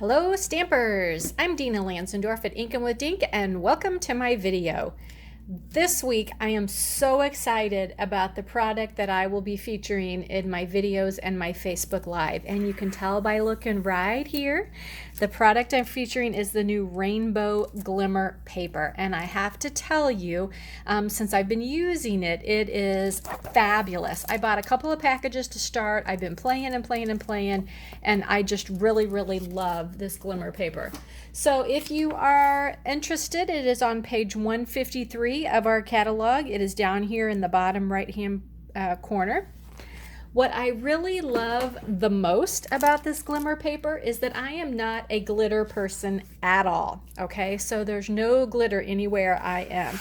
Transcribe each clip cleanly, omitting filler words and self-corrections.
Hello Stampers! I'm Dina Lanzendorf at Inkin' with Dink and welcome to my video. This week I am so excited about the product that I will be featuring in my videos and my Facebook Live, and you can tell by looking right here. The product I'm featuring is the new Rainbow Glimmer Paper, and I have to tell you, since I've been using it, it is fabulous. I bought a couple of packages to start. I've been playing and I just really love this Glimmer Paper. So if you are interested, it is on page 153 of our catalog. It is down here in the bottom right hand corner. What I really love the most about this Glimmer Paper is that I am not a glitter person at all, okay? So there's no glitter anywhere I am.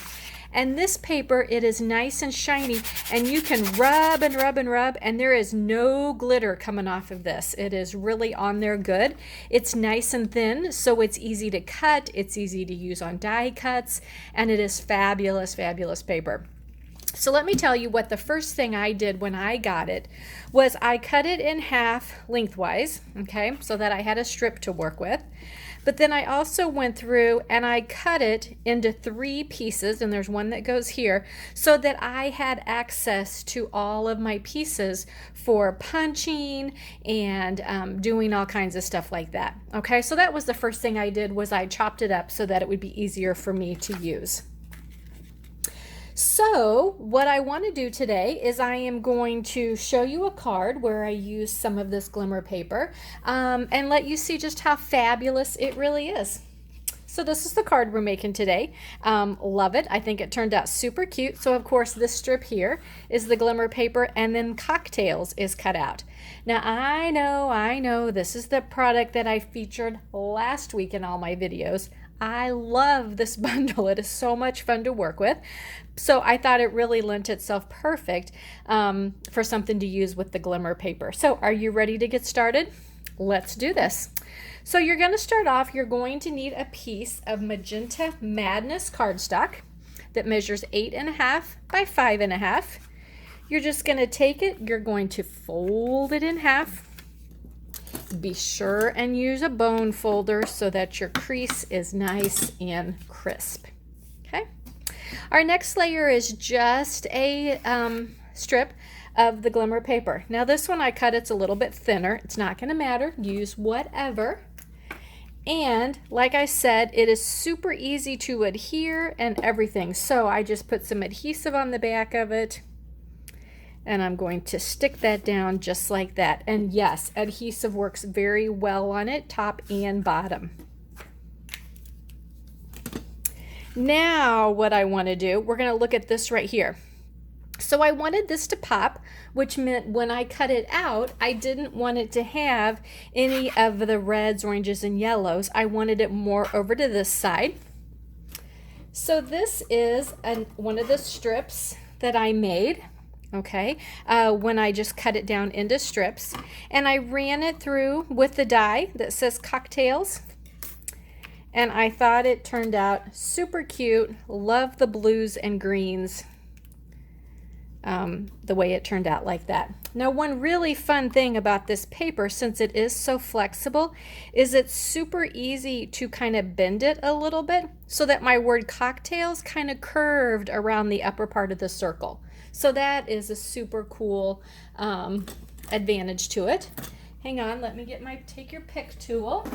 And this paper, it is nice and shiny, and you can rub and rub, and there is no glitter coming off of this. It is really on there good. It's nice and thin, so it's easy to cut, it's easy to use on die cuts, and it is fabulous paper. So let me tell you what the first thing I did when I got it was I cut it in half lengthwise, okay, so that I had a strip to work with. But then I also went through and I cut it into 3 pieces, and there's one that goes here, so that I had access to all of my pieces for punching and doing all kinds of stuff like that. Okay, so that was the first thing I did, was I chopped it up so that it would be easier for me to use. So what I want to do today is I am going to show you a card where I use some of this Glimmer Paper and let you see just how fabulous it really is. So this is the card we're making today. Love it. I think it turned out super cute. So of course this strip here is the Glimmer Paper, and then Cocktails is cut out. Now I know this is the product that I featured last week in all my videos. I love this bundle. It is so much fun to work with. So I thought it really lent itself perfect for something to use with the Glimmer Paper. So are you ready to get started? Let's do this. So you're going to start off, you're going to need a piece of Magenta Madness cardstock that measures 8.5 by 5.5. You're just going to take it, you're going to fold it in half. Be sure and use a bone folder so that your crease is nice and crisp. Okay. Our next layer is just a strip of the Glimmer Paper. Now this one I cut, it's a little bit thinner. It's not going to matter. Use whatever. And like I said, it is super easy to adhere and everything. So I just put some adhesive on the back of it, and I'm going to stick that down just like that. And yes, adhesive works very well on it, top and bottom. Now what I want to do, we're going to look at this right here. So I wanted this to pop, which meant when I cut it out, I didn't want it to have any of the reds, oranges, and yellows. I wanted it more over to this side. So this is one of the strips that I made. Okay, when I just cut it down into strips, and I ran it through with the die that says Cocktails, and I thought it turned out super cute. Love the blues and greens, the way it turned out like that. Now one really fun thing about this paper, since it is so flexible, is it's super easy to kind of bend it a little bit so that my word Cocktails kind of curved around the upper part of the circle. So that is a super cool advantage to it. Hang on, let me get my take your pick tool.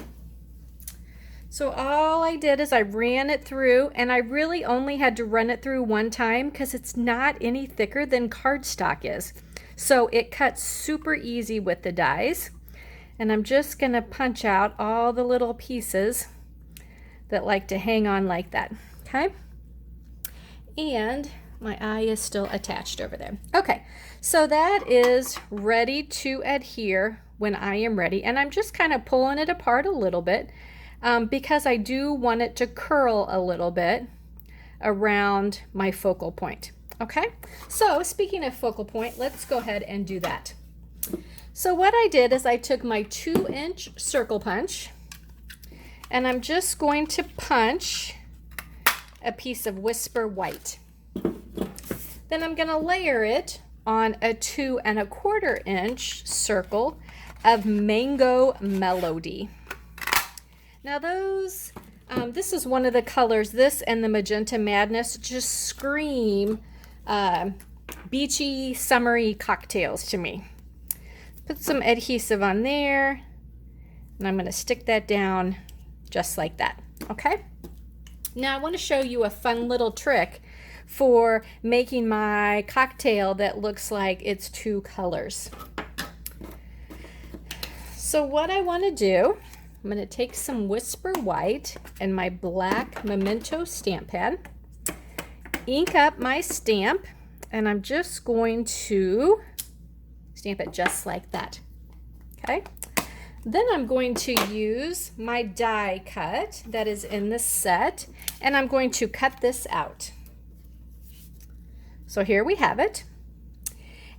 So all I did is I ran it through, and I really only had to run it through one time because it's not any thicker than cardstock is. So it cuts super easy with the dies. And I'm just going to punch out all the little pieces that like to hang on like that. Okay? And my eye is still attached over there. Okay, so that is ready to adhere when I am ready. And I'm just kind of pulling it apart a little bit because I do want it to curl a little bit around my focal point. Okay, so speaking of focal point, let's go ahead and do that. So what I did is I took my 2-inch circle punch, and I'm just going to punch a piece of Whisper White. Then I'm going to layer it on a 2 1/4 inch circle of Mango Melody. Now those, this is one of the colors, this and the Magenta Madness just scream beachy, summery cocktails to me. Put some adhesive on there, and I'm going to stick that down just like that, okay? Now I want to show you a fun little trick for making my cocktail that looks like it's two colors. So what I want to do, I'm going to take some Whisper White and my black Memento stamp pad, ink up my stamp, and I'm just going to stamp it just like that, okay? Then I'm going to use my die cut that is in the set, and I'm going to cut this out. So here we have it.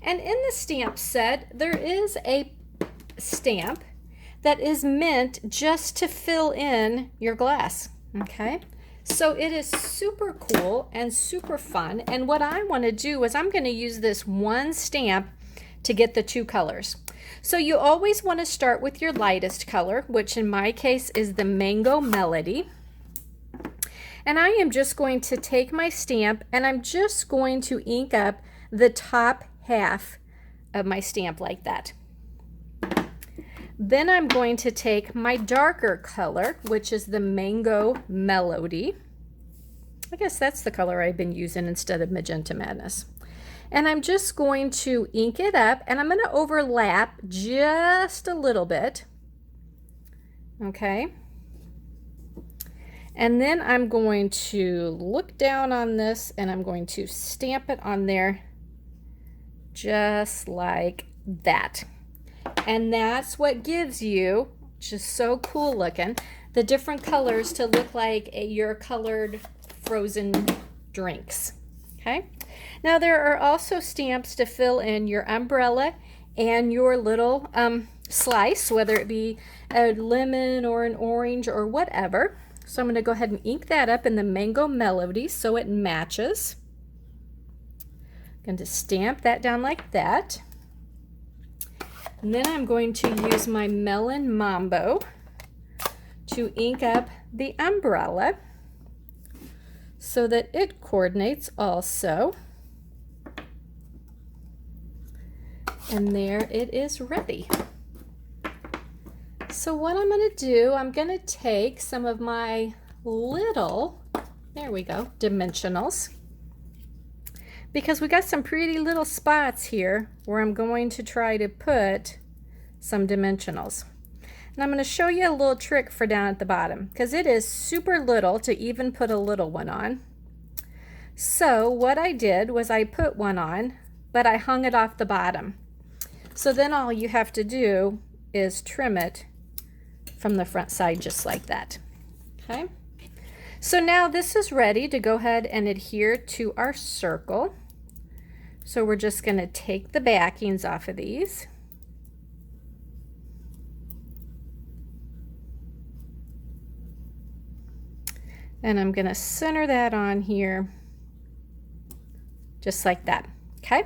And in the stamp set, there is a stamp that is meant just to fill in your glass, okay? So it is super cool and super fun. And what I want to do is I'm going to use this one stamp to get the two colors. So you always want to start with your lightest color, which in my case is the Mango Melody. And I am just going to take my stamp and I'm just going to ink up the top half of my stamp like that. Then I'm going to take my darker color, which is the Mango Melody. I guess that's the color I've been using instead of Magenta Madness. And I'm just going to ink it up, and I'm going to overlap just a little bit. Okay. And then I'm going to look down on this, and I'm going to stamp it on there just like that. And that's what gives you, just so cool looking, the different colors to look like your colored frozen drinks. Okay. Now there are also stamps to fill in your umbrella and your little slice, whether it be a lemon or an orange or whatever. So I'm going to go ahead and ink that up in the Mango Melody so it matches. I'm going to stamp that down like that. And then I'm going to use my Melon Mambo to ink up the umbrella so that it coordinates also. And there it is ready. So what I'm going to do, I'm going to take some of my little, there we go, dimensionals, because we got some pretty little spots here where I'm going to try to put some dimensionals. And I'm going to show you a little trick for down at the bottom, because it is super little to even put a little one on. So what I did was I put one on, but I hung it off the bottom. So then all you have to do is trim it from the front side just like that. Okay. So now this is ready to go ahead and adhere to our circle. So we're just going to take the backings off of these. And I'm going to center that on here just like that. Okay.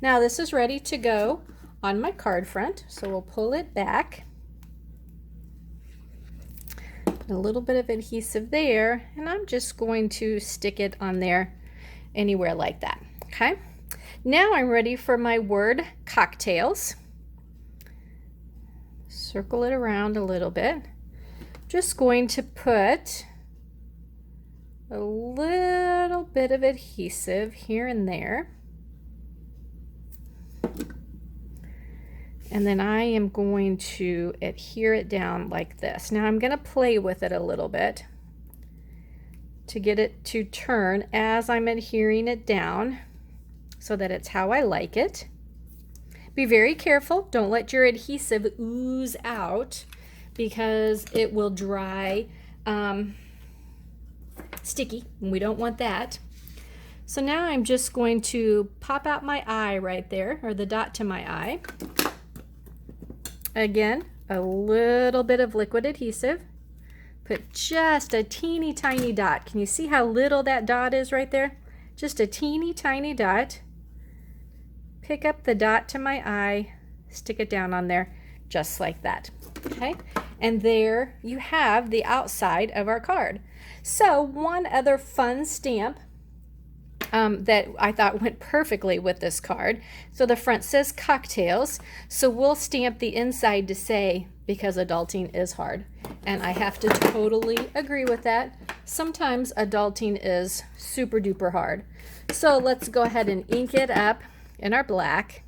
Now this is ready to go on my card front. So we'll pull it back. Put a little bit of adhesive there, and I'm just going to stick it on there anywhere like that. Okay. Now I'm ready for my word cocktails. Circle it around a little bit. Just going to put a little bit of adhesive here and there. And then I am going to adhere it down like this. Now I'm going to play with it a little bit to get it to turn as I'm adhering it down so that it's how I like it. Be very careful. Don't let your adhesive ooze out because it will dry sticky, and we don't want that. So now I'm just going to pop out my eye right there, or the dot to my eye. Again, a little bit of liquid adhesive. Put just a teeny tiny dot. Can you see how little that dot is right there? Just a teeny tiny dot. Pick up the dot to my eye, stick it down on there just like that. Okay, And there you have the outside of our card. So one other fun stamp that I thought went perfectly with this card. So the front says cocktails. So we'll stamp the inside to say, because adulting is hard. And I have to totally agree with that. Sometimes adulting is super duper hard. So let's go ahead and ink it up in our black.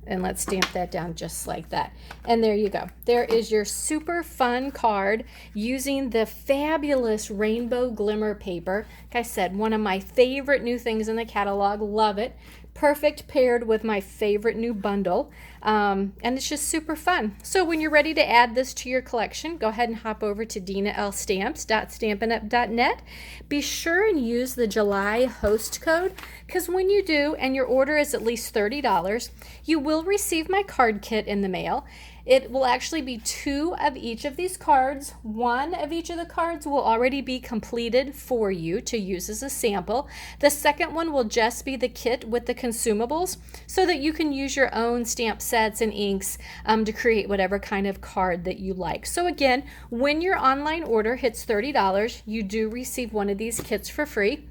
And let's stamp that down just like that. And there you go. There is your super fun card using the fabulous rainbow glimmer paper. Like I said, one of my favorite new things in the catalog. Love it. Perfect paired with my favorite new bundle. And it's just super fun. So when you're ready to add this to your collection, go ahead and hop over to dinalstamps.stampinup.net. Be sure and use the July host code, because when you do and your order is at least $30, you will receive my card kit in the mail. It will actually be 2 of each of these cards. 1 of each of the cards will already be completed for you to use as a sample. The second one will just be the kit with the consumables so that you can use your own stamp sets and inks to create whatever kind of card that you like. So again, when your online order hits $30, you do receive one of these kits for free.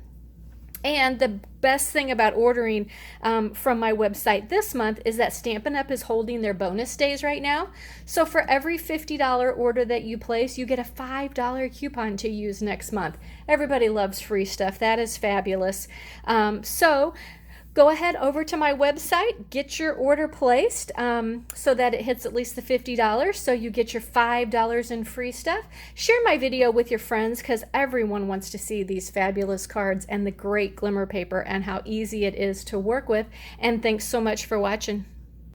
And the best thing about ordering from my website this month is that Stampin' Up! Is holding their bonus days right now. So for every $50 order that you place, you get a $5 coupon to use next month. Everybody loves free stuff. That is fabulous. So go ahead over to my website, get your order placed so that it hits at least the $50, so you get your $5 in free stuff. Share my video with your friends, because everyone wants to see these fabulous cards and the great glimmer paper and how easy it is to work with. And thanks so much for watching.